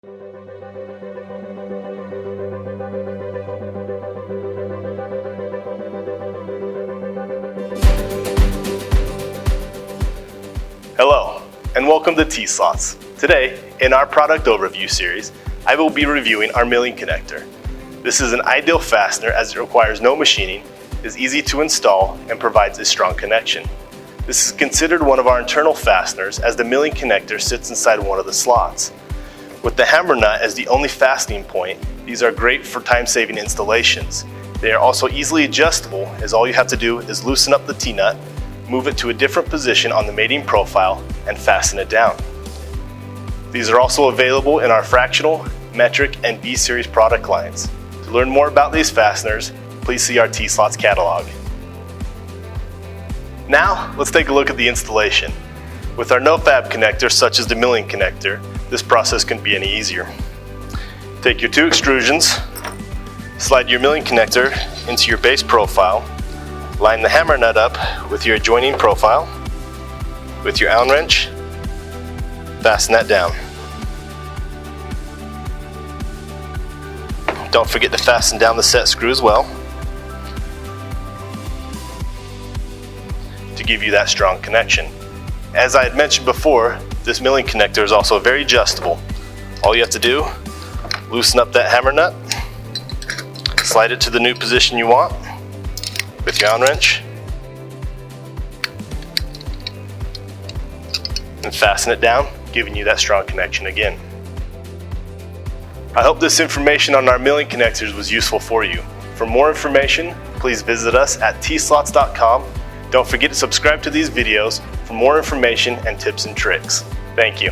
Hello, and welcome to T-Slots. Today, in our product overview series, I will be reviewing our milling connector. This is an ideal fastener as it requires no machining, is easy to install, and provides a strong connection. This is considered one of our internal fasteners as the milling connector sits inside one of the slots. With the hammer nut as the only fastening point, these are great for time-saving installations. They are also easily adjustable, as all you have to do is loosen up the T-nut, move it to a different position on the mating profile, and fasten it down. These are also available in our fractional, metric, and B-series product lines. To learn more about these fasteners, please see our T-Slots catalog. Now, let's take a look at the installation. With our no-fab connectors, such as the milling connector, this process couldn't be any easier. Take your two extrusions, slide your milling connector into your base profile, line the hammer nut up with your adjoining profile. With your Allen wrench, fasten that down. Don't forget to fasten down the set screw as well to give you that strong connection. As I had mentioned before, this milling connector is also very adjustable. All you have to do, loosen up that hammer nut, slide it to the new position you want with your Allen wrench, and fasten it down, giving you that strong connection again. I hope this information on our milling connectors was useful for you. For more information, please visit us at tslots.com. Don't forget to subscribe to these videos for more information and tips and tricks. Thank you.